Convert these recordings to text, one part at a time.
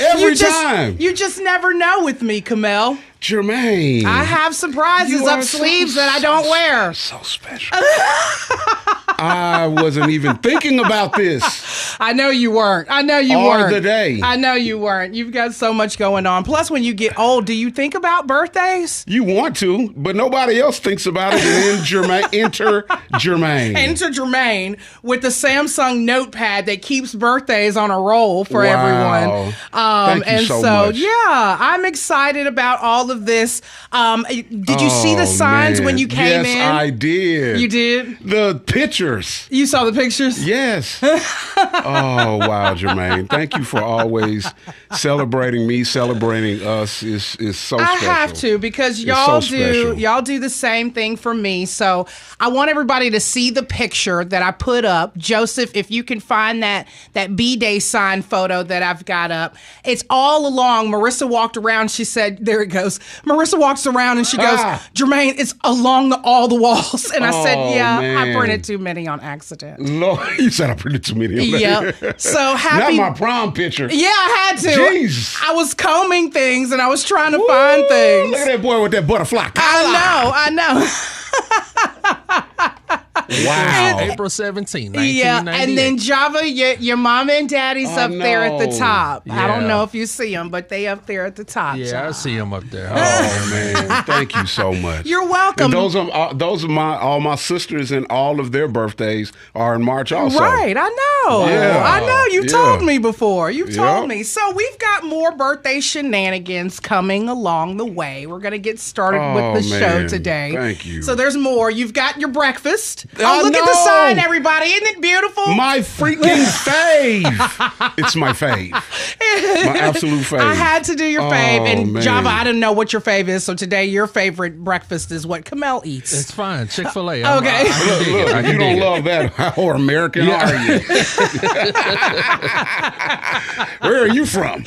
Every time. You just never know with me, Kamel. Jermaine. I have surprises up sleeves that I don't wear. So special. I wasn't even thinking about this. I know you weren't. All the day. I know you weren't. You've got so much going on. Plus, when you get old, do you think about birthdays? You want to, but nobody else thinks about it. And then enter Jermaine. Enter Jermaine with the Samsung notepad that keeps birthdays on a roll for everyone. Thank you so much. Yeah, I'm excited about all of this. Did you see the signs when you came in? Yes, I did. You did? The pictures. You saw the pictures? Yes. Oh, wow, Jermaine. Thank you for always celebrating me, celebrating us. Is so special. I have to, because y'all do the same thing for me. So I want everybody to see the picture that I put up. Joseph, if you can find that B-Day sign photo that I've got up. It's all along. Marissa walked around. She said, there it goes. Marissa walks around and she goes, Jermaine, it's along all the walls. And I said, yeah, man. I printed too many on accident. Lord, you said I printed too many on Yeah. So happy. Not my prom picture. Yeah, I had to. Jeez. I was combing things and I was trying to find things. Look at that boy with that butterfly collar. I know. Wow. April 17, 1998. And then Java, your mama and daddy's up there at the top. Yeah. I don't know if you see them, but they up there at the top. Yeah, Java. I see them up there. Oh man, thank you so much. You're welcome. And those are all my sisters, and all of their birthdays are in March also. Right, I know. Yeah. I know. You Yeah. told me before. You told Yep. me. So we've got more birthday shenanigans coming along the way. We're going to get started with the show today. Thank you. So there's more. You've got your breakfast. I Look at the know. sign, everybody. Isn't it beautiful? My freaking fave. It's my fave. My absolute fave. I had to do your fave. And man. Java, I didn't know what your fave is. So today your favorite breakfast is what Kamel eats. It's fine. Chick-fil-A. Okay. Look, you don't love that. How American are you? Where are you from?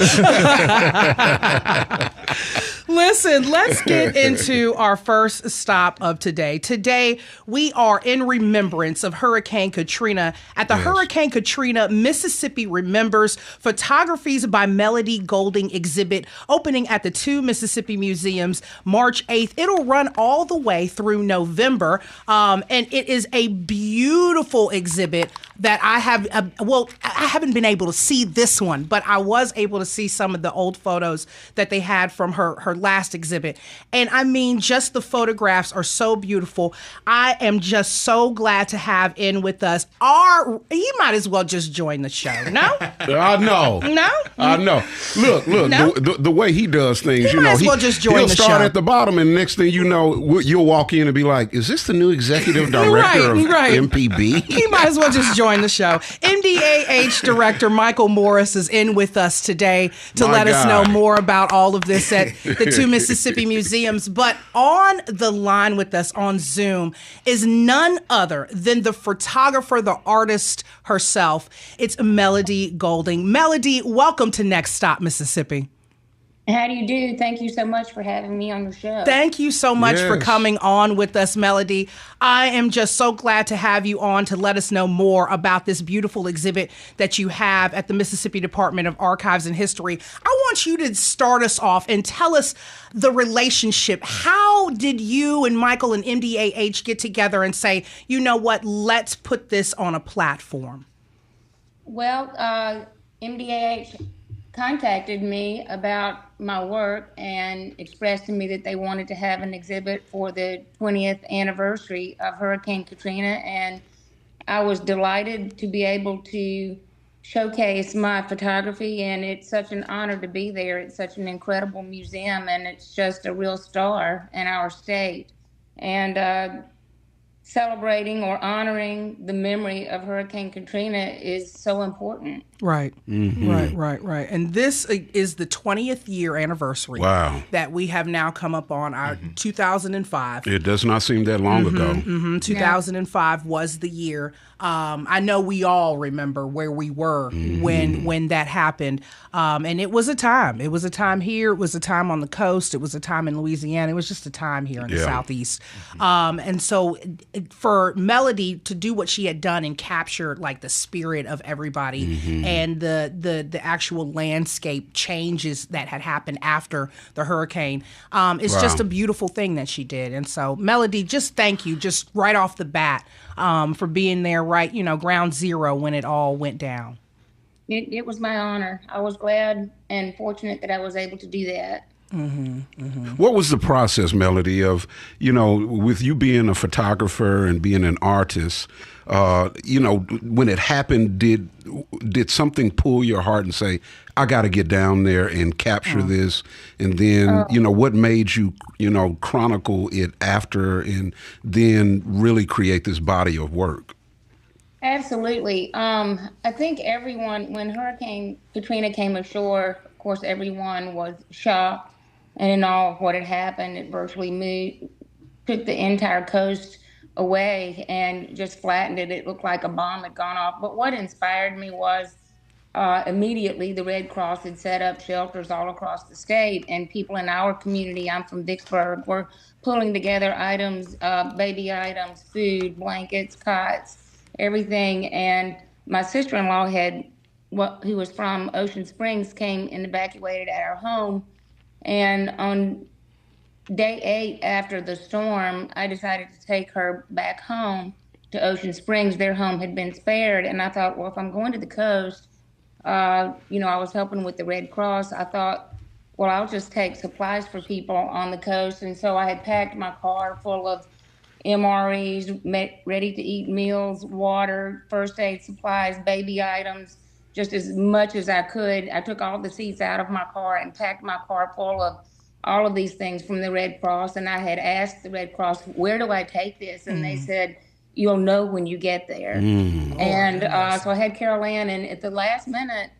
Listen, let's get into our first stop of today. Today, we are in remembrance of Hurricane Katrina at the Hurricane Katrina Mississippi Remembers Photographies by Melody Golding exhibit opening at the two Mississippi museums March 8th. It'll run all the way through November, and it is a beautiful exhibit that I have, I haven't been able to see this one, but I was able to see some of the old photos that they had from her last exhibit. And I mean, just the photographs are so beautiful. I am just so glad to have in with us he might as well just join the show. No? I know. No? I know. Look, No? the way he does things, He might as well just join he'll the start show. at the bottom, and next thing you know, you'll walk in and be like, is this the new executive director of MPB? He might as well just join the show. MDAH director Michael Morris is in with us today to let us know more about all of this at the two Mississippi museums. But on the line with us on Zoom is none other than the photographer, the artist herself. It's Melody Golding. Melody, welcome to Next Stop Mississippi. How do you do? Thank you so much for having me on your show. Thank you so much for Yes. coming on with us, Melody. I am just so glad to have you on to let us know more about this beautiful exhibit that you have at the Mississippi Department of Archives and History. I want you to start us off and tell us the relationship. How did you and Michael and MDAH get together and say, you know what, let's put this on a platform? Well, MDAH contacted me about my work and expressed to me that they wanted to have an exhibit for the 20th anniversary of Hurricane Katrina, and I was delighted to be able to showcase my photography, and it's such an honor to be there. It's such an incredible museum, and it's just a real star in our state. And celebrating or honoring the memory of Hurricane Katrina is so important. Right, right. And this is the 20th year anniversary that we have now come up on, our 2005. It does not seem that long ago. 2005 was the year. I know we all remember where we were when that happened. And it was a time. It was a time here. It was a time on the coast. It was a time in Louisiana. It was just a time here in the Southeast. And so for Melody to do what she had done and capture like the spirit of everybody and the actual landscape changes that had happened after the hurricane. It's just a beautiful thing that she did. And so, Melody, just thank you, just right off the bat, for being there, right, ground zero when it all went down. It was my honor. I was glad and fortunate that I was able to do that. What was the process, Melody, of, with you being a photographer and being an artist, when it happened, did something pull your heart and say, I got to get down there and capture this? And then, what made you, chronicle it after and then really create this body of work? Absolutely. I think everyone, when Hurricane Katrina came ashore, of course, everyone was shocked and in awe of what had happened. It virtually took the entire coast away and just flattened it. It looked like a bomb had gone off. But what inspired me was immediately the Red Cross had set up shelters all across the state, and people in our community, I'm from Vicksburg, were pulling together items, baby items, food, blankets, cots, everything. And my sister-in-law who was from Ocean Springs, came and evacuated at our home. And on day 8 after the storm, I decided to take her back home to Ocean Springs. Their home had been spared. And I thought, well, if I'm going to the coast, I was helping with the Red Cross. I thought, well, I'll just take supplies for people on the coast. And so I had packed my car full of MREs, ready-to-eat meals, water, first aid supplies, baby items, just as much as I could. I took all the seats out of my car and packed my car full of all of these things from the Red Cross. And I had asked the Red Cross, where do I take this? And they said, you'll know when you get there. And so I had Carol Ann, and at the last minute,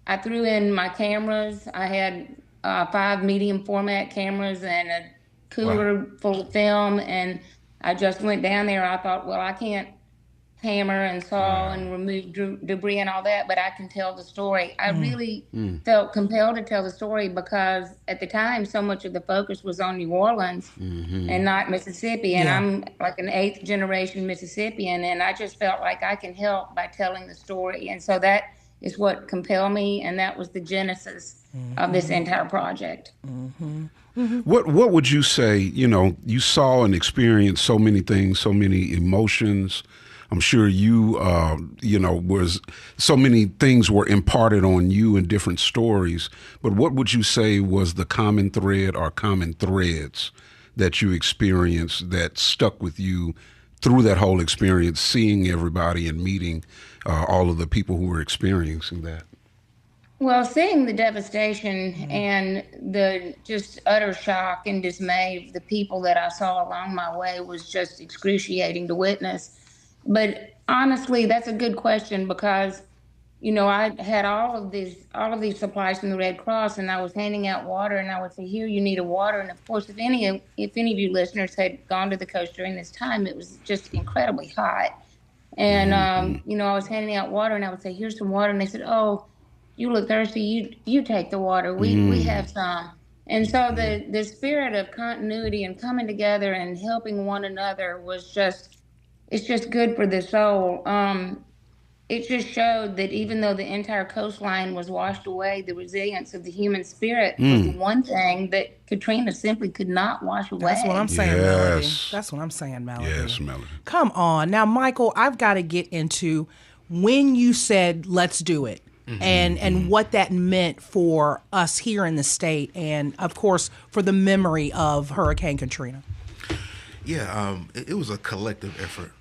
I threw in my cameras. I had 5 medium format cameras and a cooler full of film, and I just went down there. I thought, well, I can't hammer and saw and remove debris and all that, but I can tell the story. I really felt compelled to tell the story because at the time, so much of the focus was on New Orleans and not Mississippi. And I'm like an 8th generation Mississippian, and I just felt like I can help by telling the story. And so that is what compelled me, and that was the genesis of this entire project. What would you say, you saw and experienced so many things, so many emotions. I'm sure you, was so many things were imparted on you in different stories. But what would you say was the common thread or common threads that you experienced that stuck with you through that whole experience, seeing everybody and meeting all of the people who were experiencing that? Well, seeing the devastation and the just utter shock and dismay of the people that I saw along my way was just excruciating to witness. But honestly, that's a good question because, I had all of these supplies from the Red Cross, and I was handing out water, and I would say, here, you need a water. And of course, if any of you listeners had gone to the coast during this time, it was just incredibly hot. And, I was handing out water, and I would say, here's some water. And they said, oh, you look thirsty. You take the water. We have some. And so the spirit of continuity and coming together and helping one another was it's just good for the soul. It just showed that even though the entire coastline was washed away, the resilience of the human spirit was one thing that Katrina simply could not wash away. That's what I'm saying, Melody. That's what I'm saying, Melody. Yes, Melody. Come on. Now, Michael, I've got to get into when you said, let's do it. And what that meant for us here in the state and, of course, for the memory of Hurricane Katrina. Yeah, it was a collective effort.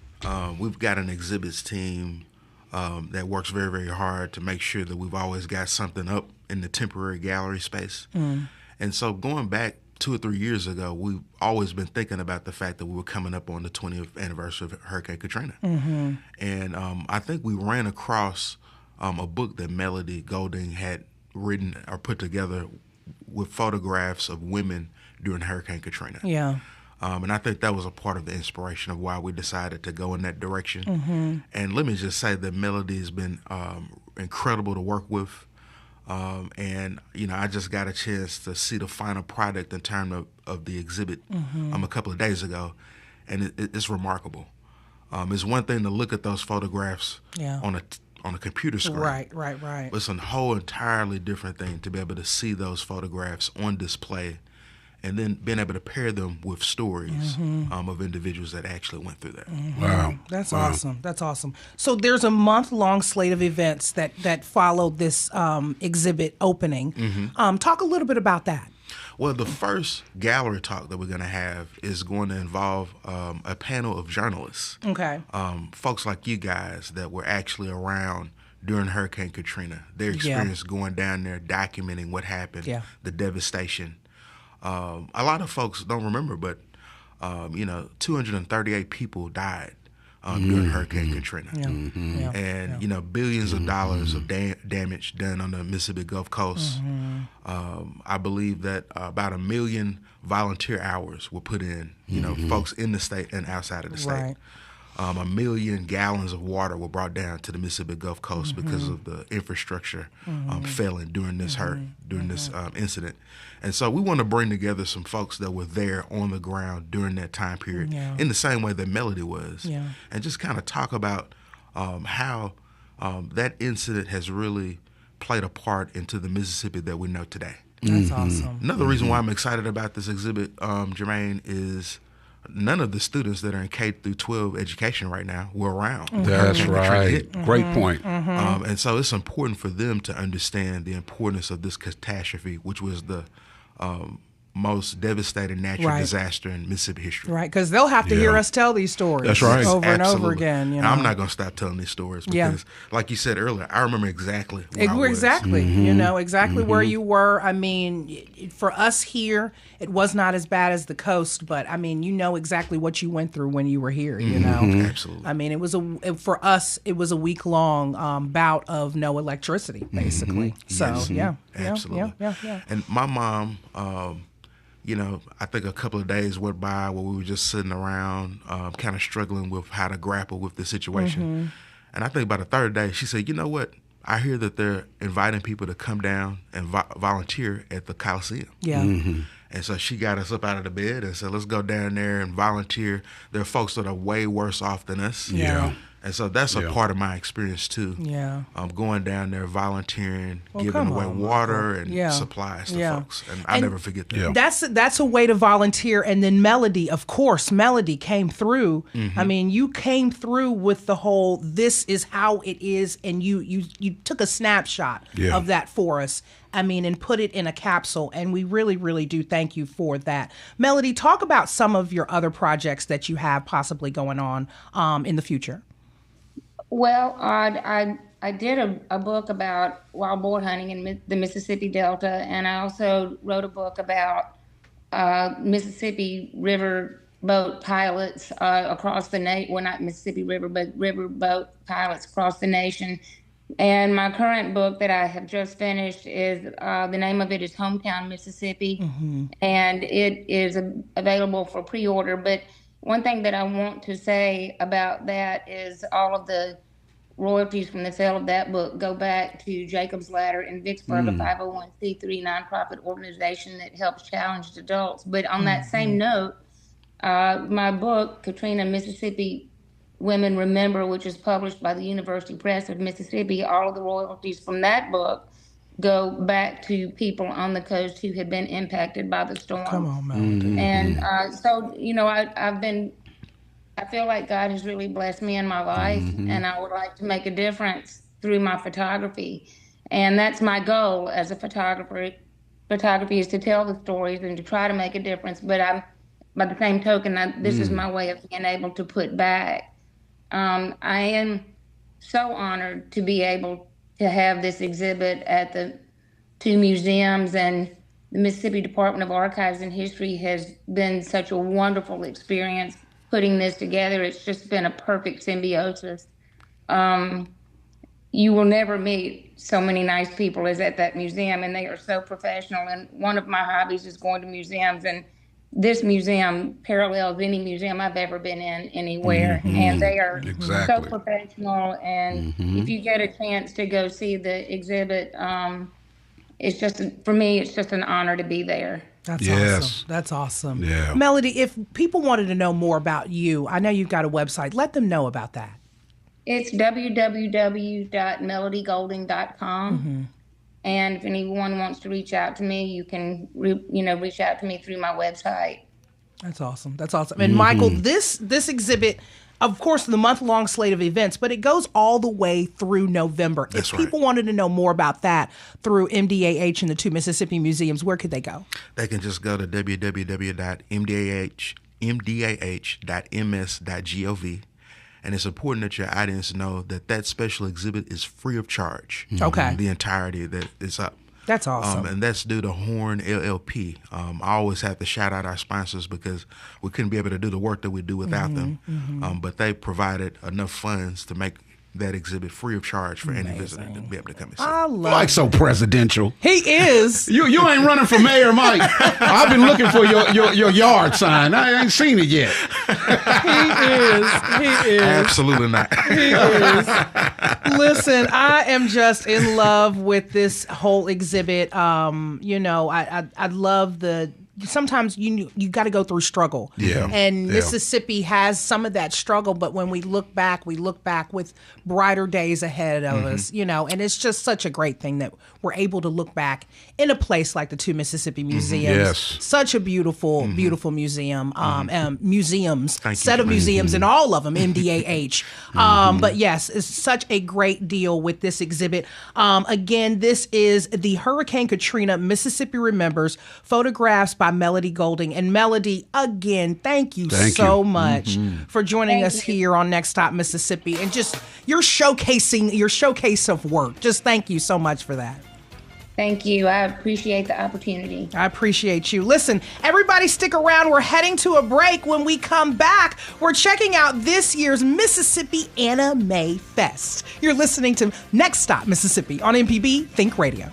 We've got an exhibits team that works very, very hard to make sure that we've always got something up in the temporary gallery space. And so going back 2 or 3 years ago, we've always been thinking about the fact that we were coming up on the 20th anniversary of Hurricane Katrina. And I think we ran across a book that Melody Golding had written or put together with photographs of women during Hurricane Katrina. Yeah. And I think that was a part of the inspiration of why we decided to go in that direction. And let me just say that Melody has been incredible to work with. And, I just got a chance to see the final product in terms of the exhibit a couple of days ago. And it's remarkable. It's one thing to look at those photographs on on a computer screen. Right. But it's a whole entirely different thing to be able to see those photographs on display and then being able to pair them with stories of individuals that actually went through that. Wow. That's awesome. That's awesome. So there's a month-long slate of events that followed this exhibit opening. Talk a little bit about that. Well, the first gallery talk that we're going to have is going to involve a panel of journalists. Okay. Folks like you guys that were actually around during Hurricane Katrina. Their experience going down there, documenting what happened, the devastation. A lot of folks don't remember, but 238 people died during Hurricane Katrina, and billions of dollars of damage done on the Mississippi Gulf Coast. I believe that about 1 million volunteer hours were put in. Folks in the state and outside of the state. 1 million gallons of water were brought down to the Mississippi Gulf Coast because of the infrastructure failing during this incident. And so we want to bring together some folks that were there on the ground during that time period in the same way that Melody was, and just kind of talk about how that incident has really played a part into the Mississippi that we know today. That's awesome. Another reason why I'm excited about this exhibit, Jermaine, is none of the students that are in K through 12 education right now were around. That's right. Great point. And so it's important for them to understand the importance of this catastrophe, which was the most devastating natural disaster in Mississippi history. Right, because they'll have to hear us tell these stories. That's right. Over and over again. And I'm not going to stop telling these stories because, like you said earlier, I remember exactly where I was. Exactly. Exactly where you were. I mean, for us here, it was not as bad as the coast, but I mean, exactly what you went through when you were here, Absolutely. I mean, for us, it was a week-long bout of no electricity, basically. So, Absolutely. Yeah. And my mom, I think a couple of days went by where we were just sitting around, kind of struggling with how to grapple with the situation. And I think by the third day, she said, "You know what? I hear that they're inviting people to come down and volunteer at the Coliseum." Yeah. And so she got us up out of the bed and said, "Let's go down there and volunteer. There are folks that are way worse off than us." Yeah. And so that's a part of my experience too. Yeah. Going down there, volunteering, giving away water and supplies to folks. And I'll never forget that. Yeah. That's a way to volunteer. And then Melody, of course, came through. I mean, you came through with the whole, this is how it is. And you took a snapshot of that for us. I mean, and put it in a capsule. And we really, really do thank you for that. Melody, talk about some of your other projects that you have possibly going on in the future. Well, I did a book about wild boar hunting in the Mississippi Delta, and I also wrote a book about Mississippi river boat pilots across the nation. Well, not Mississippi River, but river boat pilots across the nation. And my current book that I have just finished is the name of it is Hometown Mississippi, and it is available for pre-order. But one thing that I want to say about that is all of the royalties from the sale of that book go back to Jacob's Ladder in Vicksburg, a 501c3 nonprofit organization that helps challenged adults. But on that same note, my book, Katrina, Mississippi Women Remember, which is published by the University Press of Mississippi, all of the royalties from that book go back to people on the coast who had been impacted by the storm. Come on, Melody. And so, I feel like God has really blessed me in my life, and I would like to make a difference through my photography. And that's my goal as a photographer. Photography is to tell the stories and to try to make a difference. But by the same token, this is my way of being able to put back. I am so honored to be able to have this exhibit at the two museums, and the Mississippi Department of Archives and History has been such a wonderful experience putting this together. It's just been a perfect symbiosis. You will never meet so many nice people as at that museum, and they are so professional. And one of my hobbies is going to museums, and this museum parallels any museum I've ever been in anywhere. And they are so professional. And if you get a chance to go see the exhibit, it's just, for me, it's just an honor to be there. That's awesome. That's awesome. Yeah. Melody, if people wanted to know more about you, I know you've got a website. Let them know about that. It's www.melodygolding.com. And if anyone wants to reach out to me, you can, reach out to me through my website. That's awesome. That's awesome. And Michael, this exhibit, of course, the month-long slate of events, but it goes all the way through November. That's if people wanted to know more about that through MDAH and the two Mississippi museums, where could they go? They can just go to www.mdah.ms.gov. And it's important that your audience know that special exhibit is free of charge. Okay. The entirety that is up. That's awesome. And that's due to Horn LLP. I always have to shout out our sponsors because we couldn't be able to do the work that we do without them. But they provided enough funds to make that exhibit free of charge for any visitor to be able to come and see. I love Mike's so presidential. He is. You ain't running for mayor, Mike. I've been looking for your yard sign. I ain't seen it yet. He is. Absolutely not. He is. Listen, I am just in love with this whole exhibit. I love sometimes you got to go through struggle. Yeah. And Mississippi has some of that struggle, but when we look back with brighter days ahead of us, and it's just such a great thing that we're able to look back in a place like the two Mississippi museums. Yes. Such a beautiful, beautiful museum, museums, Thank set you. of museums and all of them, MDAH. But yes, it's such a great deal with this exhibit. Again, this is the Hurricane Katrina, Mississippi Remembers, photographs by Melody Golding. And Melody, again, thank you so much for joining us here on Next Stop Mississippi, and just your showcase of work. Just thank you so much for that. Thank you. I appreciate the opportunity. I appreciate you. Listen, everybody stick around. We're heading to a break. When we come back, we're checking out this year's Mississippi Anime Fest. You're listening to Next Stop Mississippi on MPB Think Radio.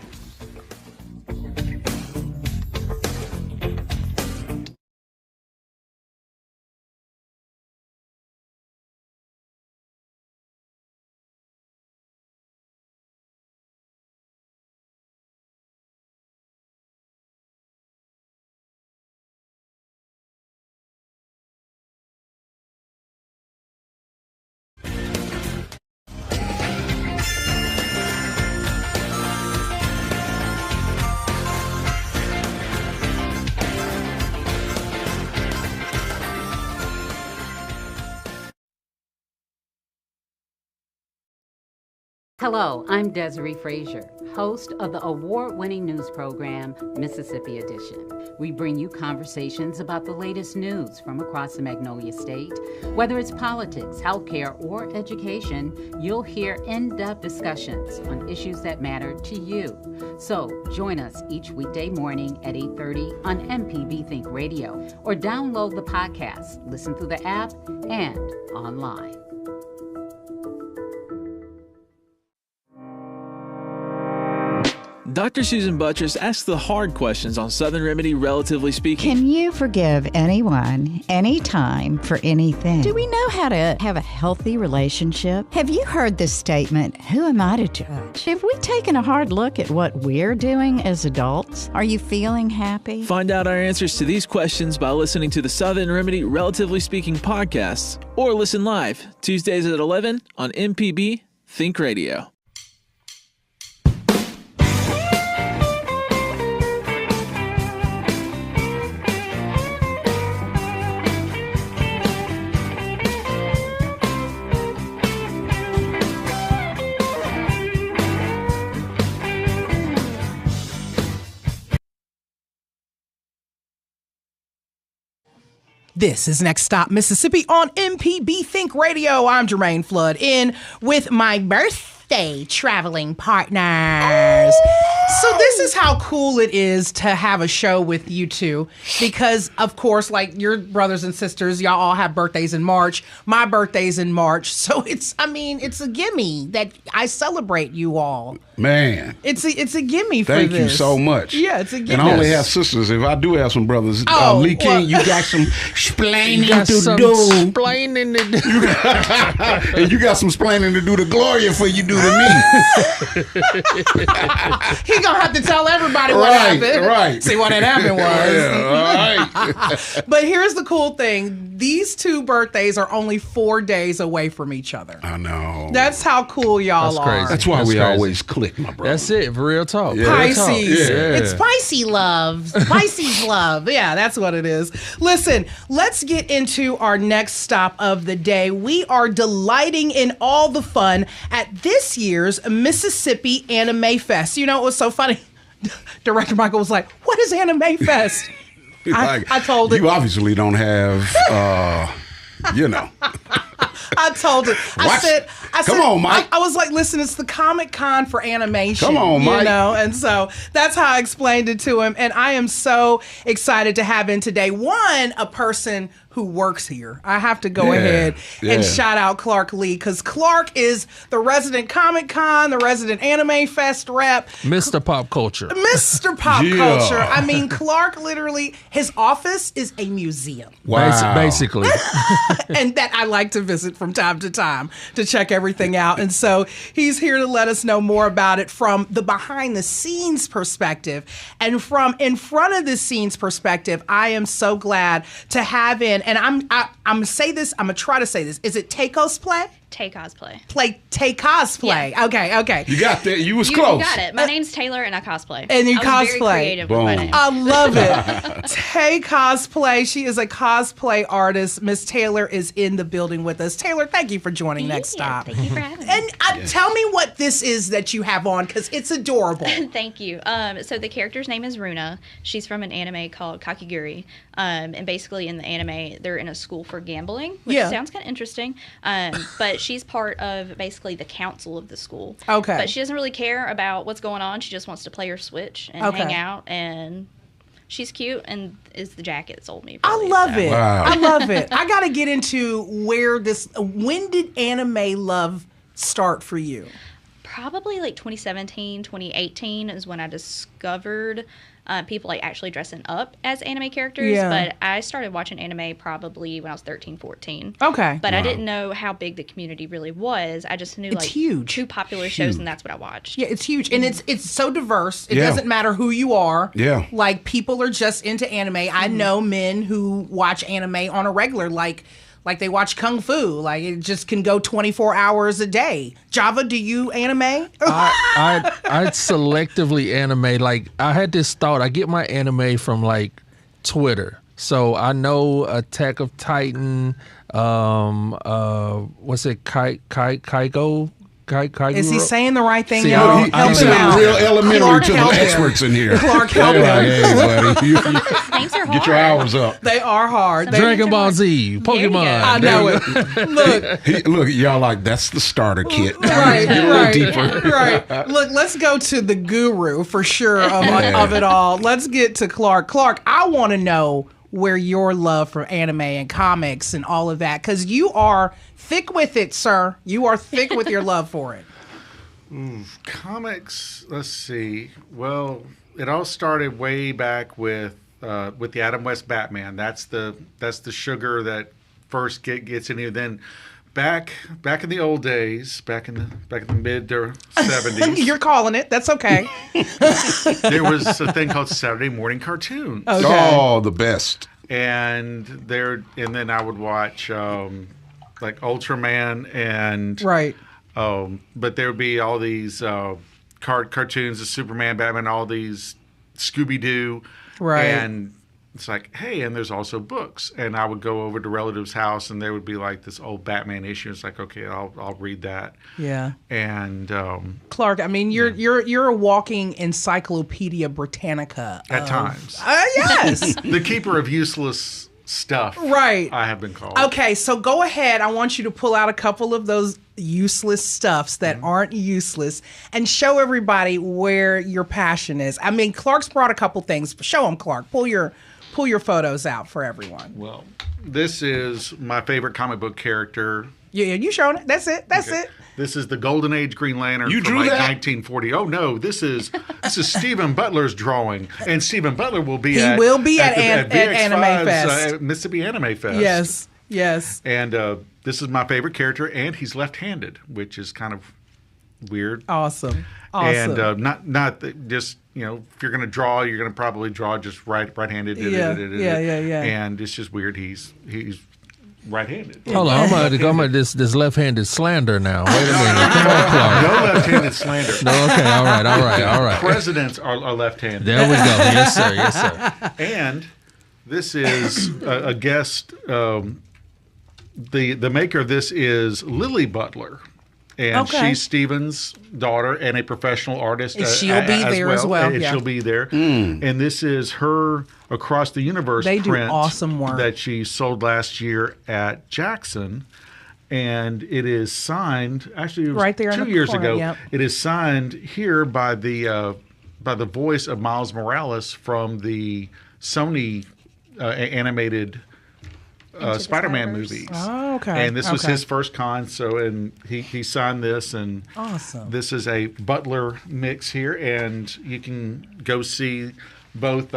Hello, I'm Desiree Frazier, host of the award-winning news program, Mississippi Edition. We bring you conversations about the latest news from across the Magnolia State. Whether it's politics, healthcare, or education, you'll hear in-depth discussions on issues that matter to you. So join us each weekday morning at 8:30 on MPB Think Radio, or download the podcast, listen through the app, and online. Dr. Susan Buttress asks the hard questions on Southern Remedy, Relatively Speaking. Can you forgive anyone, anytime, for anything? Do we know how to have a healthy relationship? Have you heard this statement, who am I to judge? Have we taken a hard look at what we're doing as adults? Are you feeling happy? Find out our answers to these questions by listening to the Southern Remedy, Relatively Speaking podcasts, or listen live, Tuesdays at 11 on MPB Think Radio. This is Next Stop Mississippi on MPB Think Radio. I'm Jermaine Flood, in with my birthday traveling partners. So this is how cool it is to have a show with you two, because of course, like your brothers and sisters, y'all all have birthdays in March. My birthday's in March. So it's a gimme that I celebrate you all. Man. It's a gimme for Thank this. you so much. Yeah, it's a gimme. And I only have sisters. If I do have some brothers, Lee King, you got some splaining to do. Splaining to do. And you got some splaining to do to Gloria for you do to me. He gonna have to tell tell everybody what happened. Right. See what had happened was. Yeah, all right. But here's the cool thing. These two birthdays are only 4 days away from each other. I know. That's how cool y'all That's are. crazy. That's why That's we crazy. always click, my brother. That's it. For real talk. Yeah. Real talk. Pisces. Yeah. It's Pisces love. Pisces love. Yeah, that's what it is. Listen, let's get into our next stop of the day. We are delighting in all the fun at this year's Mississippi Anime Fest. You know, it was so funny. Director Michael was like, "What is Anime Fest?" I told it. You obviously don't have, you know. I told it. I said, Come on, Mike. I was like, listen, it's the Comic-Con for animation. Come on, Mike. You know, and so that's how I explained it to him. And I am so excited to have in today, a person who works here. I have to go ahead and shout out Clark Lee, because Clark is the resident Comic-Con, the resident Anime Fest rep. Mr. Pop Culture. Mr. Pop Yeah. Culture. I mean, Clark literally, his office is a museum. Wow. Basically. And that I like to visit from time to time to check everything out. And so he's here to let us know more about it from the behind the scenes perspective. And from in front of the scenes perspective, I am so glad to have in, and I'm gonna say this, I'm gonna try to say this. Is it Taycosplayy? Taycosplay. Taycosplay. Yeah. Okay. You got that. You was You close. got it. My name's Taylor, and I cosplay. And you I was very cosplay. creative with my Boom. name. I love it. Taycosplay. She is a cosplay artist. Miss Taylor is in the building with us. Taylor, thank you for joining Next Stop. Thank you for having me. And tell me what this is that you have on, because it's adorable. Thank you. So the character's name is Runa. She's from an anime called Kakiguri. And basically in the anime, they're in a school for gambling, which sounds kind of interesting. But she's part of basically the council of the school. Okay. But she doesn't really care about what's going on. She just wants to play her Switch and hang out. And she's cute, and is the jacket that sold me. Really, I love so. it. Wow. I love it. I got to get into when did anime love start for you? Probably like 2017, 2018 is when I discovered people like actually dressing up as anime characters. Yeah. But I started watching anime probably when I was 13, 14. Okay. But I didn't know how big the community really was. I just knew It's like huge. 2 popular shows, and that's what I watched. Yeah, it's huge. And it's so diverse. It Yeah. doesn't matter who you are. Yeah. Like, people are just into anime. I know men who watch anime on a regular, like they watch Kung Fu. Like, it just can go 24 hours a day. Java, do you anime? I selectively anime. Like, I had this thought. I get my anime from like Twitter. So I know Attack of Titan. What's it? Kaiko? Is he saying the right thing, See, y'all? I don't- Help He's him out. real elementary Clark, to the help him. experts in here. Clark, help Yeah, him. hey, buddy. Names are hard. Get your hours up. They are hard. They, Dragon Ball Z, There you go. Pokemon. I know it. Look, Look, y'all like, that's the starter kit. right, Get a little deeper. right. Look, let's go to the guru for sure of it all. Let's get to Clark. Clark, I want to know where your love for anime and comics and all of that, because you are thick with it, sir. You are thick with your love for it. Comics, let's see. Well, it all started way back with the Adam West Batman. That's the sugar that first gets in you. Then back in the old days, back in the mid 70s, You're calling it. That's okay. there was a thing called Saturday morning cartoons. Oh, the best. And then I would watch like Ultraman and Right. but there would be all these cartoons of Superman, Batman, all these Scooby-Doo. Right. And it's like, hey, and there's also books. And I would go over to relatives' house, and there would be like this old Batman issue. It's like, okay, I'll read that. Yeah. And Clark, I mean, you're a walking Encyclopedia Britannica. at times, Yes. the keeper of useless stuff. Right. I have been called. Okay, so go ahead. I want you to pull out a couple of those useless stuffs that aren't useless and show everybody where your passion is. I mean, Clark's brought a couple things. Show them, Clark. Pull your photos out for everyone. Well, this is my favorite comic book character. Yeah, you showing it. That's it. That's it. This is the Golden Age Green Lantern You from drew like that? 1940. Oh no, this is Stephen Butler's drawing, and Stephen Butler will be He at will be at VX5's, Anime Fest. Mississippi Anime Fest. Yes. And this is my favorite character, and he's left-handed, which is kind of weird. Awesome. And not just, if you're going to draw, you're going to probably draw just right-handed. Yeah. And it's just weird. He's right-handed. Hold on, I'm about this left-handed slander now. Wait a minute. Come on, Clark. No left-handed slander. No, okay, all right. Presidents are left-handed. There we go. Yes, sir. And this is a guest. The maker of this is Lily Butler. And she's Steven's daughter and a professional artist. And she'll be there as well. And she'll be there. And this is her Across the Universe print do awesome work that she sold last year at Jackson. And it is signed, actually, it was right there 2 years ago. Yep. It is signed here by the voice of Miles Morales from the Sony animated Spider-Man movies. Oh, okay. And this was his first con, and he signed this, and awesome. This is a Butler mix here, and you can go see both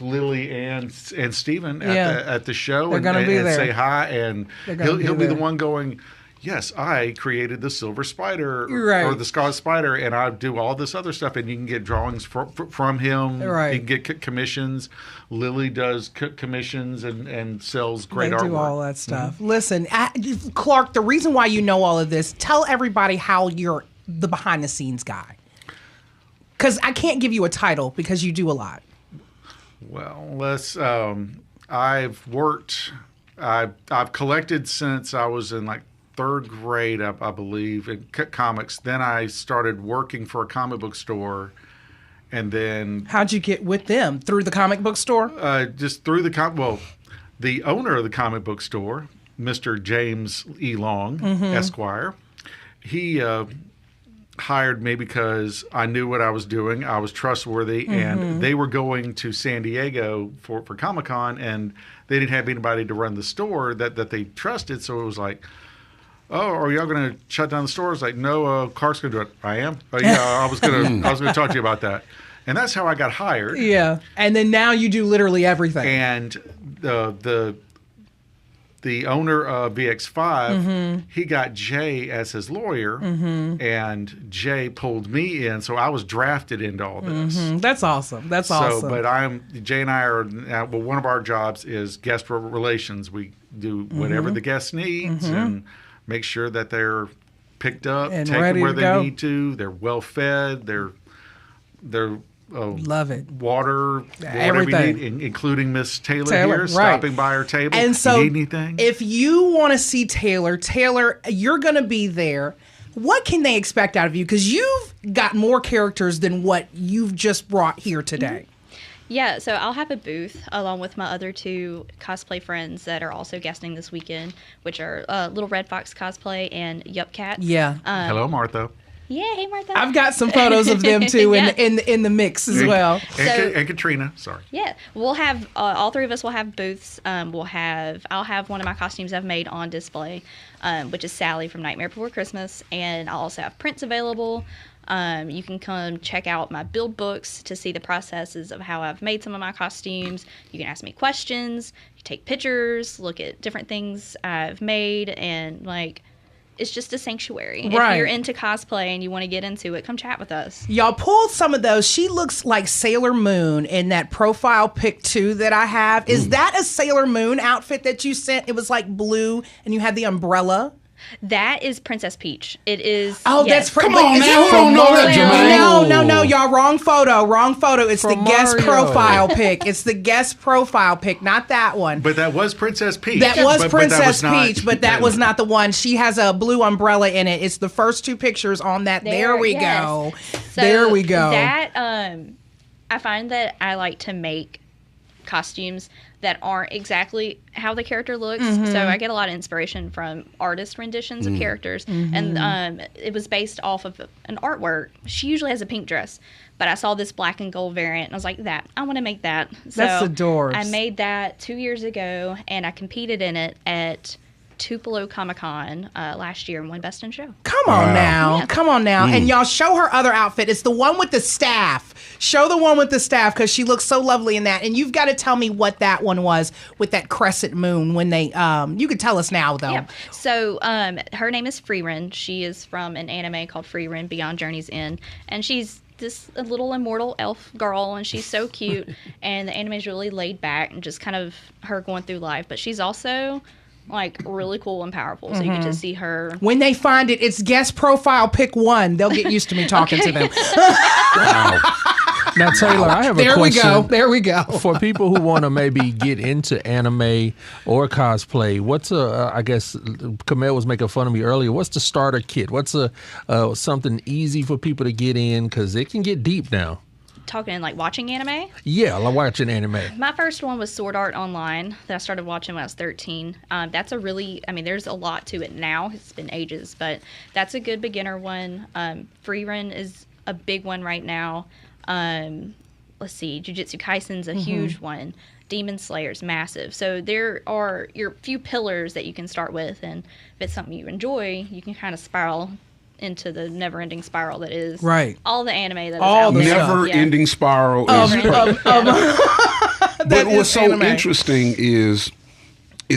Lily and Steven at the show. They're gonna be there. Say hi, and he'll be the one going, yes, I created the Silver Spider or the Scarlet Spider, and I do all this other stuff, and you can get drawings from him. Right. You can get commissions. Lily does commissions and sells great artwork. They do all that stuff. Listen, Clark, the reason why you know all of this, tell everybody how you're the behind-the-scenes guy. Because I can't give you a title because you do a lot. Well, I've collected since I was in third grade, I believe, in comics. Then I started working for a comic book store, and then how'd you get with them? Through the comic book store? Just through the owner of the comic book store, Mr. James E. Long, Esquire, he hired me because I knew what I was doing. I was trustworthy, and they were going to San Diego for Comic-Con, and they didn't have anybody to run the store that they trusted. So it was like, oh, are y'all going to shut down the store? It's like, no, Clark's going to do it. I am? Yeah, I was going to talk to you about that. And that's how I got hired. Yeah. And then now you do literally everything. And the owner of VX5, he got Jay as his lawyer, and Jay pulled me in, so I was drafted into all this. That's awesome. That's awesome. But Jay and I are, one of our jobs is guest relations. We do whatever the guest needs and make sure that they're picked up, and taken where they go. need to. They're well fed. They're love it. Water, everything, whatever you need, including Miss Taylor here, stopping by our table. And so, you need anything? If you want to see Taylor, you're going to be there. What can they expect out of you? Because you've got more characters than what you've just brought here today. Yeah, so I'll have a booth along with my other two cosplay friends that are also guesting this weekend, which are Little Red Fox Cosplay and Yup Cat. Yeah. Hello, Martha. Yeah, hey Martha. I've got some photos of them too in the mix as well. And Katrina, sorry. Yeah, we'll have all three of us will have booths. I'll have one of my costumes I've made on display, which is Sally from Nightmare Before Christmas, and I'll also have prints available. You can come check out my build books to see the processes of how I've made some of my costumes. You can ask me questions, you take pictures, look at different things I've made, and it's just a sanctuary. Right. If you're into cosplay and you want to get into it, come chat with us. Y'all pulled some of those. She looks like Sailor Moon in that profile pic too that I have. Is that a Sailor Moon outfit that you sent? It was blue and you had the umbrella. That is Princess Peach. It is. Oh, yes. that's Come on, man. Who don't know that, Jermaine? No, y'all. Wrong photo. It's From the guest Mario. profile pic. It's the guest profile pic, not that one. But that was Princess Peach. That was Princess not, Peach, but that was not the one. She has a blue umbrella in it. It's the first two pictures on that. There we go. So there we go. That I find that I like to make costumes that aren't exactly how the character looks. So I get a lot of inspiration from artist renditions of characters. And it was based off of an artwork. She usually has a pink dress, but I saw this black and gold variant, and I was like, I want to make that. So that's adorbs. I made that 2 years ago, and I competed in it at Tupelo Comic-Con last year and won Best in Show. Come on now. Yeah. Come on now. And y'all show her other outfit. It's the one with the staff. Show the one with the staff because she looks so lovely in that. And you've got to tell me what that one was with that crescent moon when they, you could tell us now though. Yeah. So her name is Freerin. She is from an anime called Freerin Beyond Journey's End. And she's this little immortal elf girl, and she's so cute. And the anime is really laid back and just kind of her going through life. But she's also like really cool and powerful. So you get to see her. When they find it, it's guest profile pick 1. They'll get used to me talking to them. Wow. Now, Taylor, I have a question. There we go. For people who want to maybe get into anime or cosplay, what's I guess Kamel was making fun of me earlier. What's the starter kit? What's something easy for people to get in? Because it can get deep now. Talking like watching anime? Yeah, like watching anime. My first one was Sword Art Online that I started watching when I was 13. That's a really, there's a lot to it now. It's been ages, but that's a good beginner one. Freerun is a big one right now. Let's see, Jujutsu Kaisen's a huge one. Demon Slayer's massive. So there are your few pillars that you can start with, and if it's something you enjoy, you can kind of spiral into the never-ending spiral that is all the anime that is out there. Never-ending spiral. But what's so interesting is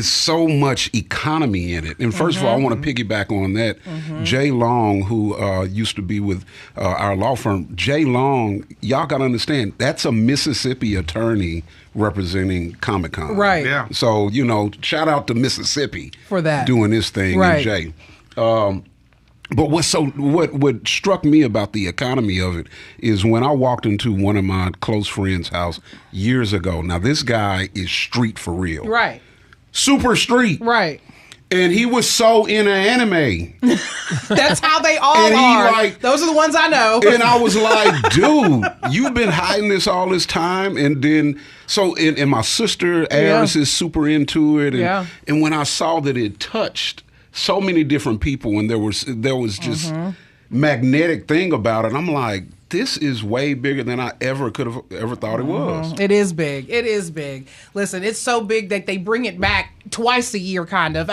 so much economy in it. And first of all, I want to piggyback on that. Jay Long, who used to be with our law firm, Jay Long, y'all got to understand, that's a Mississippi attorney representing Comic-Con. Right. Yeah. So, shout out to Mississippi for that, doing this thing, and Jay. But what struck me about the economy of it is when I walked into one of my close friends' house years ago. Now, this guy is street for real. Right. Super street. Right. And he was so into anime. That's how they all are. Those are the ones I know. And I was like, dude, you've been hiding this all this time. And then, and my sister, Aris, is super into it. And when I saw that it touched so many different people, and there was just magnetic thing about it, I'm like, this is way bigger than I could have ever thought it was. It is big. It is big. Listen, it's so big that they bring it back twice a year, kind of.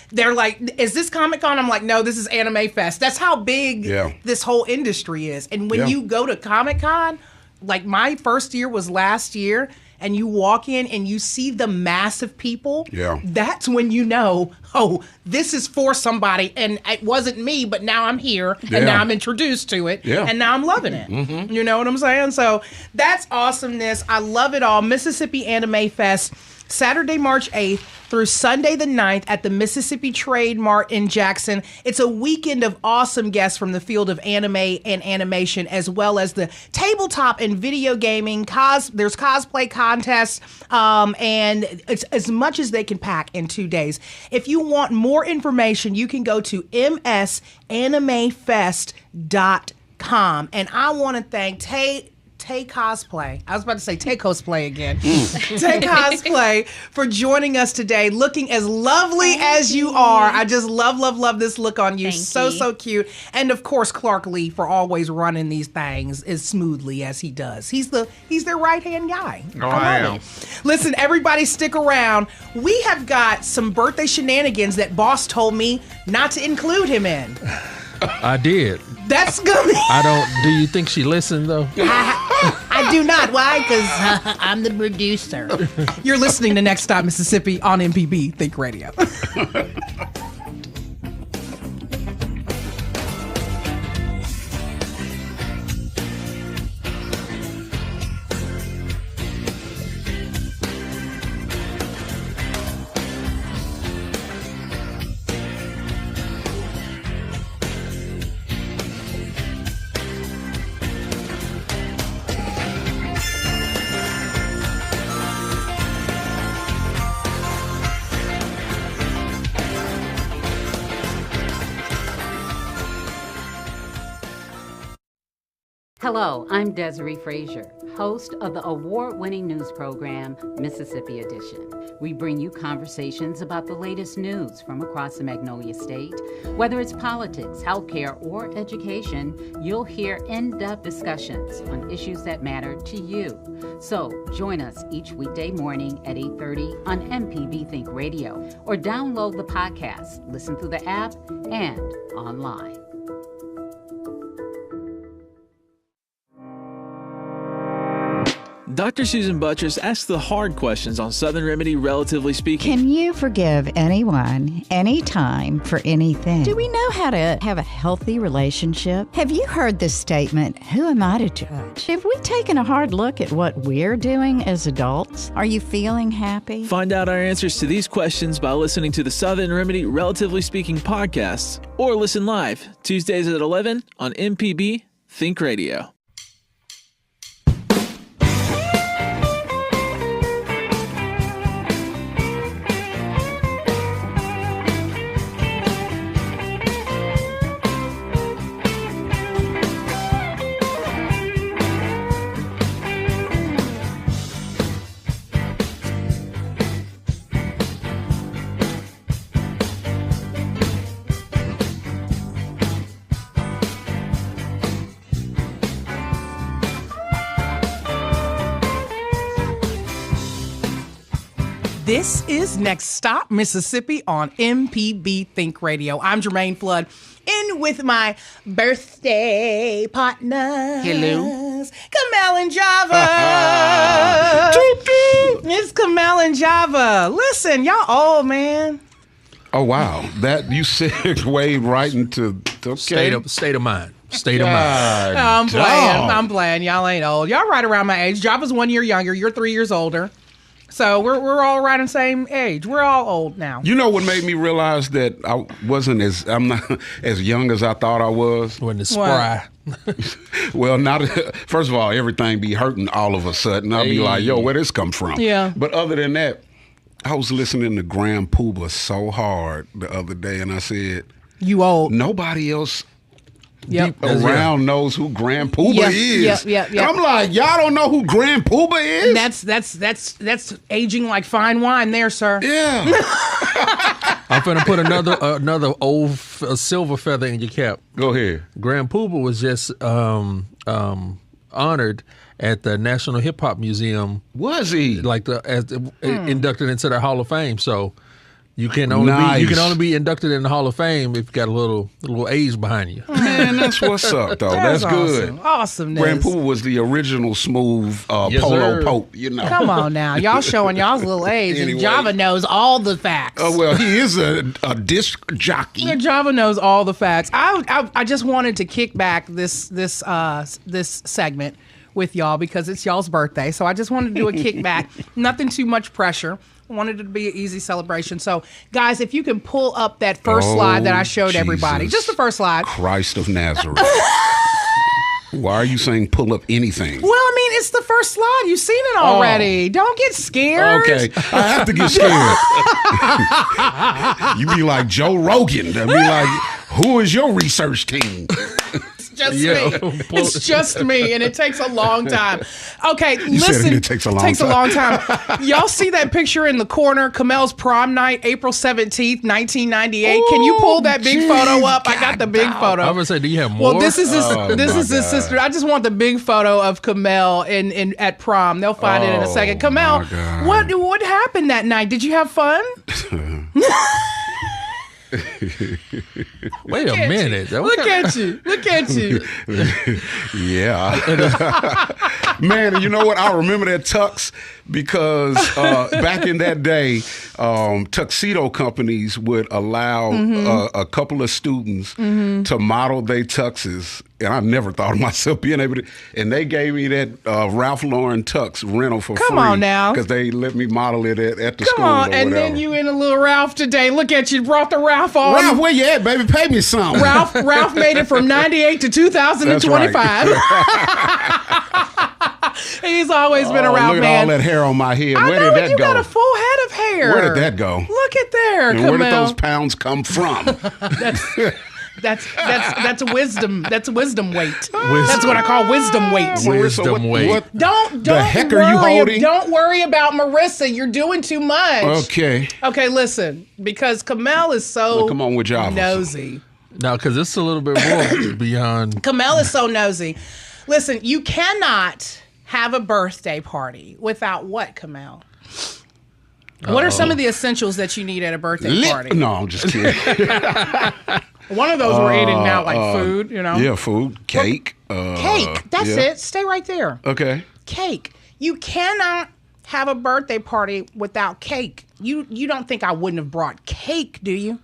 They're like, is this Comic-Con? I'm like, no, this is Anime Fest. That's how big this whole industry is. And when you go to Comic-Con, like my first year was last year, and you walk in and you see the massive people, that's when you know, oh, this is for somebody, and it wasn't me, but now I'm here, and now I'm introduced to it, and now I'm loving it. You know what I'm saying? So that's awesomeness. I love it all. Mississippi Anime Fest, Saturday, March 8th through Sunday the 9th at the Mississippi Trade Mart in Jackson. It's a weekend of awesome guests from the field of anime and animation, as well as the tabletop and video gaming. There's cosplay contests, and it's as much as they can pack in 2 days. If you want more information, you can go to msanimefest.com. And I want to thank Taycosplayy. I was about to say Taycosplayy again. Taycosplayy for joining us today, looking as lovely as you are. I just love this look on you. So cute. And of course, Clark Lee for always running these things as smoothly as he does. He's their right-hand guy. I am. Listen, everybody stick around. We have got some birthday shenanigans that boss told me not to include him in. I did. That's gonna be... Do you think she listened, though? I do not. Why? Because I'm the producer. You're listening to Next Stop Mississippi on MPB Think Radio. Hello, I'm Desiree Frazier, host of the award-winning news program, Mississippi Edition. We bring you conversations about the latest news from across the Magnolia State. Whether it's politics, healthcare, or education, you'll hear in-depth discussions on issues that matter to you. So join us each weekday morning at 8:30 on MPB Think Radio, or download the podcast, listen through the app, and online. Dr. Susan Buttress asks the hard questions on Southern Remedy, relatively speaking. Can you forgive anyone, anytime, for anything? Do we know how to have a healthy relationship? Have you heard this statement, who am I to judge? Have we taken a hard look at what we're doing as adults? Are you feeling happy? Find out our answers to these questions by listening to the Southern Remedy, relatively speaking podcasts, or listen live Tuesdays at 11 on MPB Think Radio. This is Next Stop Mississippi on MPB Think Radio. I'm Jermaine Flood, in with my birthday partners. Hello. Kamel and Java. It's Kamel and Java. Listen, y'all old, man. Oh, wow. That you segued right into, okay. State of mind. State of mind. No, I'm playing. Y'all ain't old. Y'all right around my age. Java's 1 year younger. You're 3 years older. So we're all right in the same age. We're all old now. You know what made me realize that I'm not as young as I thought I was? When the spry. Well, first of all, everything be hurting all of a sudden. I'll be like, yo, where this come from? Yeah. But other than that, I was listening to Grand Poobah so hard the other day, and I said, you old. Nobody else around knows who Grand Poobah is. Yep. And I'm like, y'all don't know who Grand Poobah is? That's aging like fine wine there, sir. Yeah. I'm finna put another old silver feather in your cap. Go ahead. Grand Poobah was just honored at the National Hip Hop Museum. Was he? Inducted into the Hall of Fame. So you can only be inducted in the Hall of Fame if you got a little age behind you. Man, that's what's up, though. That's good. Awesomeness. Grand Poobah was the original smooth polo pope, you know. Come on now. Y'all showing y'all's little age. Anyway. And Java knows all the facts. Well, he is a disc jockey. Yeah, Java knows all the facts. I just wanted to kick back this segment with y'all because it's y'all's birthday. So I just wanted to do a kickback. Nothing too much pressure. I wanted it to be an easy celebration. So, guys, if you can pull up that first slide that I showed everybody. Just the first slide. Christ of Nazareth. Why are you saying pull up anything? Well, I mean, it's the first slide. You've seen it already. Don't get scared. Okay. I have to get scared. You be like Joe Rogan. Be like, who is your research team? Just me. It's just me, and it takes a long time. Okay, you listen. Said it takes a long time. Y'all see that picture in the corner? Kamel's prom night, April 17th, 1998. Can you pull that big photo up? I got the big photo. I was gonna say, do you have more? Well, this is his sister. I just want the big photo of Kamel in at prom. They'll find it in a second. Kamel, what happened that night? Did you have fun? Wait a minute. Look at you. Yeah. Man, you know what? I remember that tux because back in that day, tuxedo companies would allow a couple of students to model their tuxes. And I never thought of myself being able to. And they gave me that Ralph Lauren tux rental for free. Come on now. Because they let me model it at the school. Come on. Or and whatever. then you in a little Ralph today. Look at you. Brought the Ralph on. Ralph, where you at, baby? Pay me some. Ralph made it from 98 to 2025. That's right. He's always been a Ralph look at man. all that hair on my head. I Where know, did that you go? got a full head of hair. Where did that go? Look at there, and Kamel. where did those pounds come from? That's wisdom. That's wisdom weight. That's what I call wisdom weight. Wisdom weight. Don't the heck are you holding? Don't worry about Marissa. You're doing too much. Okay. Okay, listen, because Kamel is so come on with Java. nosy. No, because it's a little bit more beyond. Kamel is so nosy. Listen, you cannot have a birthday party without what, Kamel? What are some of the essentials that you need at a birthday party? No, I'm just kidding. One of those we're eating now, like food, you know? Yeah, food, cake. Cake. That's it. Stay right there. Okay. Cake. You cannot have a birthday party without cake. You don't think I wouldn't have brought cake, do you?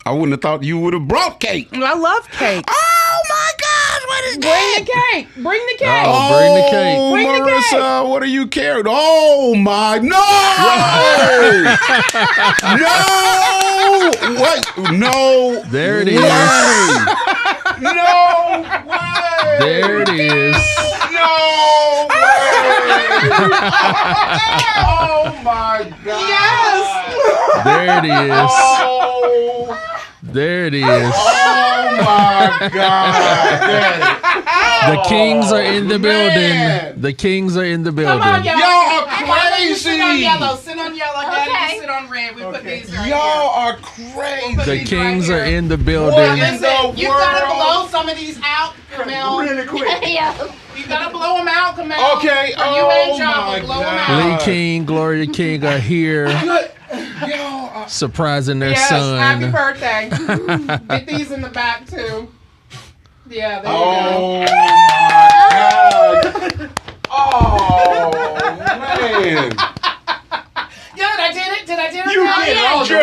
I wouldn't have thought you would have brought cake. I love cake. Oh my gosh, what is that? Bring the cake. Bring the cake. Oh, bring the cake. Bring the Marissa, what are you carrying? Oh my, no! No! What? No. There it is. No way. There it is. No way. Oh my God. Yes. There it is. Oh. There it is. Oh my God. The Kings are in the building. Man. The Kings are in the building. Come on, y'all. Y'all are Crazy. Sit on crazy. yellow. Sit on yellow. Daddy, Okay. you sit on red. We put these right Y'all here. are crazy. The Kings right are here. in the building. What in Listen, the you gotta world? blow some of these out, Kamel. Really quick. Yeah. You gotta blow them out, Kamel. Okay. For you and Java, blow them out. Lee King, Gloria King are here Y'all are surprising their Yes, happy son. birthday. Get these in the back, too. Yeah, there Oh you go. my God. Oh man. Yeah, I did it. Did I do it? You right? did it. Yeah. Oh, You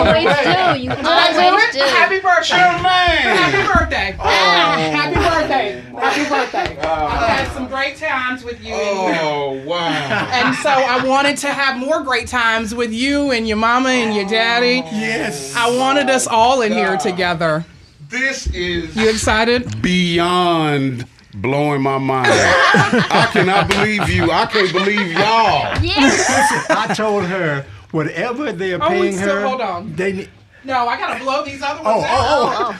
always do. You Did I do always it? do. Happy birthday. Jermaine. Happy birthday. Happy birthday. Happy birthday. I've had some great times with you. Oh wow. And so I wanted to have more great times with you and your mama and your daddy. Yes. I wanted us all in here together. This is You excited? beyond blowing my mind. I cannot believe you. I can't believe y'all. Yes. I told her whatever they're Oh, we paying still- her, hold on. they need. No, I gotta blow these other ones out.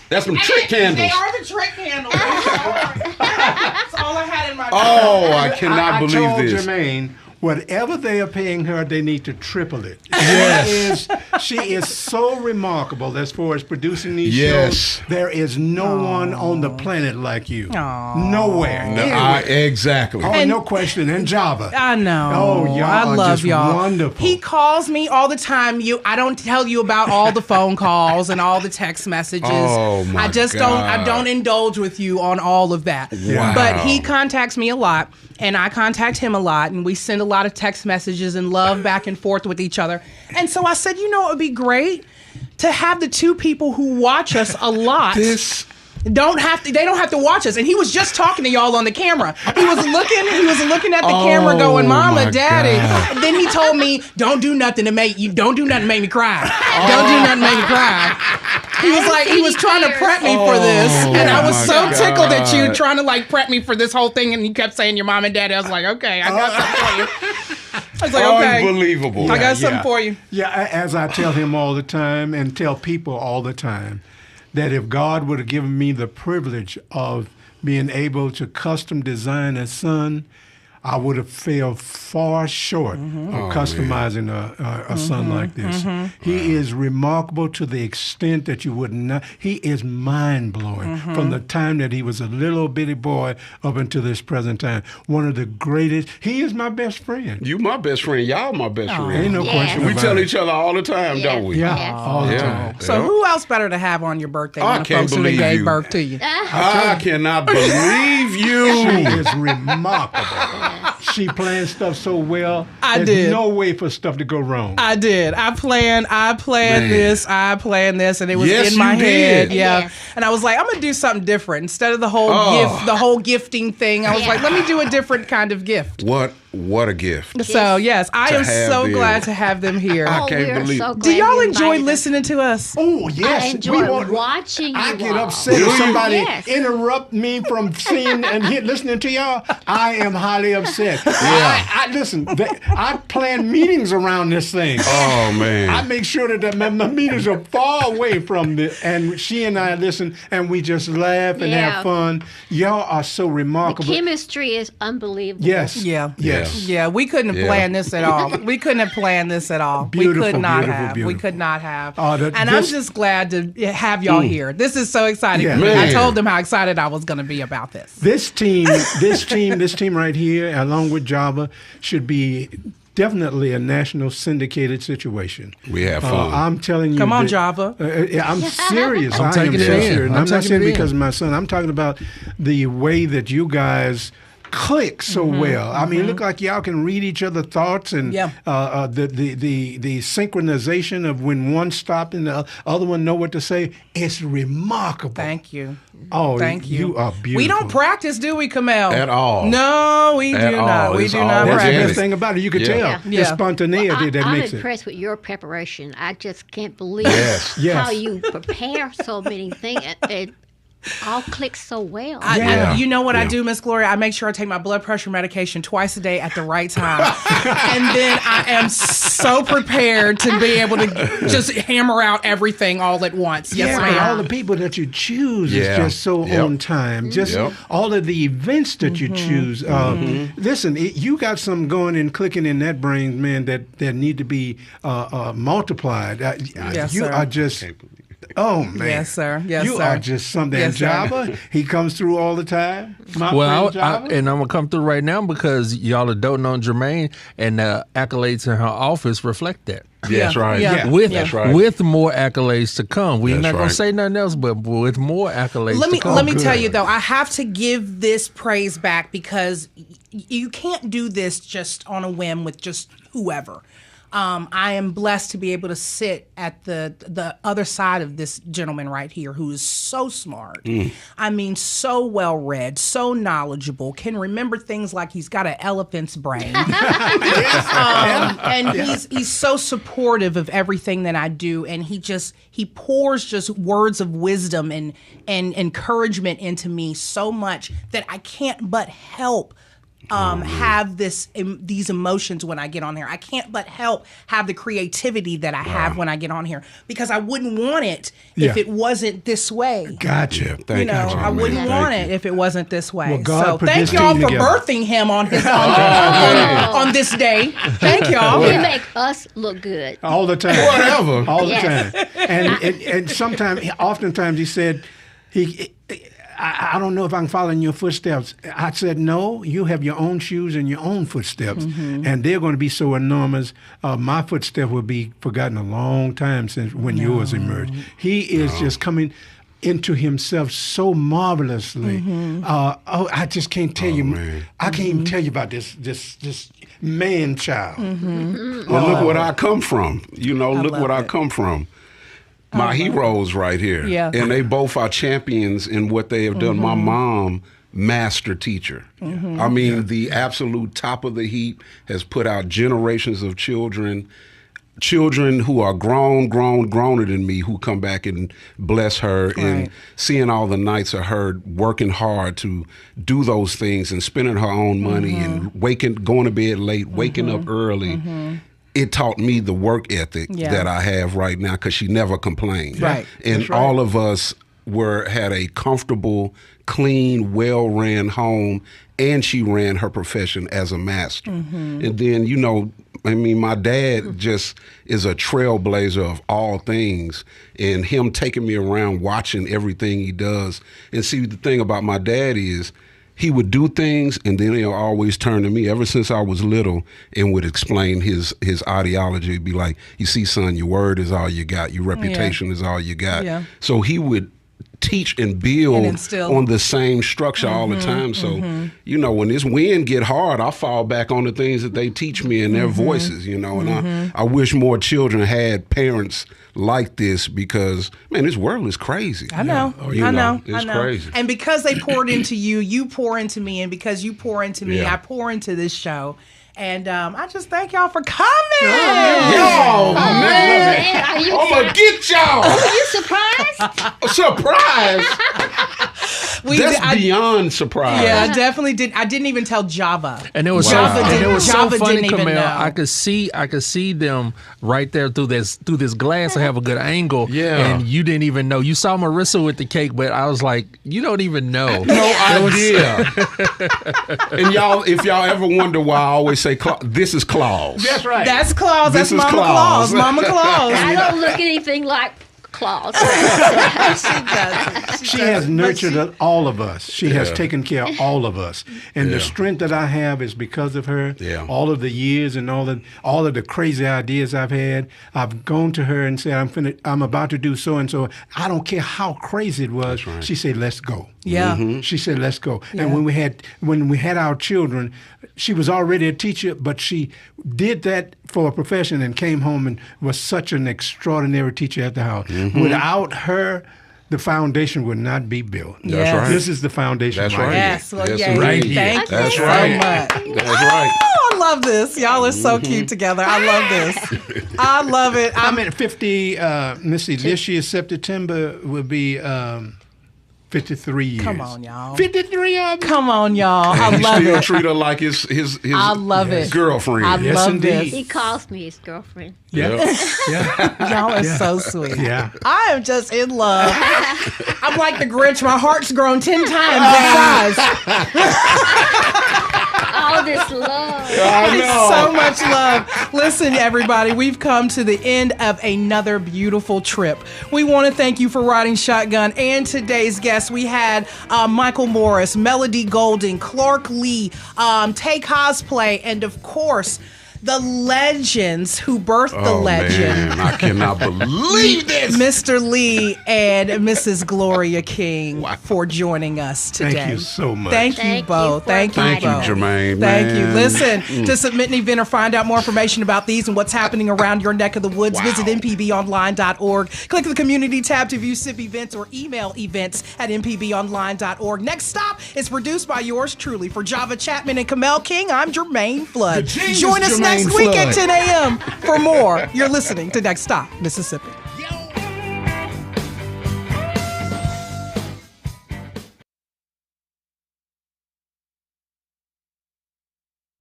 That's some trick They candles. are the trick candles. That's all I had in my Oh, I cannot I believe told this. Jermaine, whatever they are paying her, they need to triple it. Yes. She is so remarkable as far as producing these Yes. shows. There is no one on the planet like you. Aw. Nowhere. No, Anywhere. exactly. Oh, no question. And Java. I know. Oh, y'all I are love just y'all. wonderful. He calls me all the time. I don't tell you about all the phone calls and all the text messages. Oh, my I just God. don't indulge with you on all of that. Wow. But he contacts me a lot and I contact him a lot and we send a lot of text messages and love back and forth with each other. And so I said, it would be great to have the two people who watch us a lot. They don't have to watch us. And he was just talking to y'all on the camera. He was looking at the camera going, Mama, my Daddy. God. And then he told me, don't do nothing to make me cry. Don't do nothing to make me cry. He was trying to prep me for this. And I was so my tickled at you God. trying to prep me for this whole thing. And you kept saying your mom and daddy. I was like, okay, I got something for you. I was like, okay. Unbelievable. I got something for you. Yeah, as I tell him all the time and tell people all the time, that if God would have given me the privilege of being able to custom design a son, I would have failed far short of customizing a son like this. He is remarkable to the extent that you would not. He is mind-blowing from the time that he was a little bitty boy up until this present time. One of the greatest. He is my best friend. You my best friend. Y'all my best friend. Ain't no Yeah. question We about tell it. each other all the time, don't we? Yeah, Yes. all the Yeah. time. So who else better to have on your birthday I than the can't folks who believe gave you. birth to you? I cannot believe She you. is remarkable. She planned stuff so well. I There's did. no way for stuff to go wrong. I did. I planned Man. this, and it was Yes, in my you head. did. Yeah. Yes. And I was like, I'm gonna do something different. Instead of the whole gifting thing, I was like, let me do a different kind of gift. What a gift. So yes, I To am have so them. glad to have them here. I can't we are believe so it. Do glad y'all you enjoy invited us. listening to us? Oh, yes. I enjoy watching I you get all. upset Do if you? somebody Yes. interrupt me from seeing and listening to y'all. I am highly upset. I plan meetings around this thing. Oh man! I make sure that my meetings are far away from this, and she and I listen, and we just laugh and have fun. Y'all are so remarkable. The chemistry is unbelievable. Yes. Yeah. Yes. Yeah. We couldn't have planned this at all. We couldn't have planned this at all. Beautiful, we could not beautiful, have. beautiful. We could not have. And I'm just glad to have y'all here. This is so exciting. Yeah. Man. I told them how excited I was going to be about this. This team right here, along with Java, should be definitely a national syndicated situation. We have fun. I'm telling you. Come on, Java. I'm serious. I'm taking it in. serious. I'm not taking saying it in. because of my son. I'm talking about the way that you guys click so well. I mean, it look like y'all can read each other's thoughts, and the synchronization of when one stopped and the other one know what to say. It's remarkable. Thank you. Oh, thank you. You are beautiful. We don't practice, do we, Kamel? At all. No, we do not. We It's do all not That's the practice. best thing about it. You can tell the spontaneity that I'm makes it. impressed with your preparation. I just can't believe Yes. Yes. how you prepare so many things. It all clicks so well. You know what I do, Miss Gloria? I make sure I take my blood pressure medication twice a day at the right time. And then I am so prepared to be able to just hammer out everything all at once. Yes, But ma'am. all the people that you choose is just so on time. Just all of the events that you choose. Listen, you got something going and clicking in that brain, man, that need to be multiplied. Yes, you sir. are just... Oh man! Yes, sir. Yes, you sir. are just something. Yes, sir. Java, he comes through all the time. My friend Java. and I'm gonna come through right now because y'all are doting on Jermaine, and the accolades in her office reflect that. That's right. Yeah. With right. with more accolades to come. We're That's not gonna right. say nothing else, but with more accolades Let me to come. let me tell you though, I have to give this praise back because you can't do this just on a whim with just whoever. I am blessed to be able to sit at the other side of this gentleman right here who is so smart. I mean, so well read, so knowledgeable, can remember things like he's got an elephant's brain. And he's so supportive of everything that I do, and he pours just words of wisdom and encouragement into me so much that I can't but help have these emotions when I get on here. I can't but help have the creativity that I have when I get on here, because I wouldn't want it if it wasn't this way. Gotcha. Thank you. I wouldn't want it if it wasn't this way. Well, God so put thank this y'all team for together. birthing him on his on this day. Thank y'all. You make us look good. All the time. Whatever. All the time. And sometimes, oftentimes he said, I don't know if I can follow in your footsteps. I said, no, you have your own shoes and your own footsteps. And they're going to be so enormous. My footstep will be forgotten a long time since when yours emerged. He is just coming into himself so marvelously. I just can't tell you. Man. I can't even tell you about this man child. Well, look what I come from. Look love what I it. come from. My heroes right here. Yeah. And they both are champions in what they have done. My mom, master teacher. I mean, the absolute top of the heap, has put out generations of children who are growner than me, who come back and bless her, and seeing all the nights of her working hard to do those things and spending her own money and going to bed late, waking up early. It taught me the work ethic that I have right now, because she never complained. Right. And all of us had a comfortable, clean, well-ran home, and she ran her profession as a master. And then, my dad just is a trailblazer of all things, and him taking me around watching everything he does. And see, the thing about my dad is, he would do things, and then he'll always turn to me ever since I was little and would explain his ideology. He'd be like, you see, son, your word is all you got. Your reputation is all you got. Yeah. So he would teach and build on the same structure all the time. So, when this wind get hard, I fall back on the things that they teach me in their voices, and I wish more children had parents like this, because, man, this world is crazy. I know. It's crazy. And because they poured into you, you pour into me, and because you pour into me, I pour into this show. And I just thank y'all for coming. Y'all, man. I'm going to get y'all. Are you surprised? Surprise. That's beyond surprise. Yeah, I definitely did. I didn't even tell Java. And it was so funny, Kamel. I could see them right there through this glass. I have a good angle. Yeah. And you didn't even know. You saw Marissa with the cake, but I was like, you don't even know. No idea. And y'all, if y'all ever wonder why I always say this is Claus. That's right. That's Claus. This That's is Mama Claus. Claus. Mama Claus. I don't look anything like Claus. She She has nurtured all of us. She has taken care of all of us. And Yeah. the strength that I have is because of her. Yeah. All of the years and all of the crazy ideas I've had, I've gone to her and said, I'm about to do so and so. I don't care how crazy it was. That's right. She said, let's go. Yeah. She said, let's go. And when we had our children, she was already a teacher, but she did that for a profession and came home and was such an extraordinary teacher at the house. Without her, the foundation would not be built. That's right. This is the foundation. That's right. Yes. Well, Yes, yay. right here. Thank you That's so right. much. That's right. Oh, I love this. Y'all are so cute together. I love this. I love it. I'm at 50, let's see, this year, September, will be 53 years. Come on, y'all. 53 of them. Come on, y'all. I And he love still it. treat her like his I love it. girlfriend. I Yes, love indeed. this. He calls me his girlfriend. Yeah. Y'all are so sweet. Yeah. I am just in love. I'm like the Grinch. My heart's grown 10 times in size. All this love. I know. So much love. Listen, everybody, we've come to the end of another beautiful trip. We want to thank you for riding shotgun. And today's guests, we had Michael Morris, Melody Golding, Clark Lee, Taycosplayy, and of course, the legends who birthed the legend. Man, I cannot believe this. Mr. Lee and Mrs. Gloria King for joining us today. Thank you so much. Thank you Thank you both. for Thank you Thank you, both. Jermaine. Thank you. man. Listen, to submit an event or find out more information about these and what's happening around your neck of the woods, visit mpbonline.org. Click the community tab to view SIP events or email events@mpbonline.org. Next stop is produced by yours truly. For Java Chapman and Kamel King, I'm Jermaine Flood. The genius Join us Jermaine next week Flood. at 10 a.m. for more. You're listening to Next Stop, Mississippi.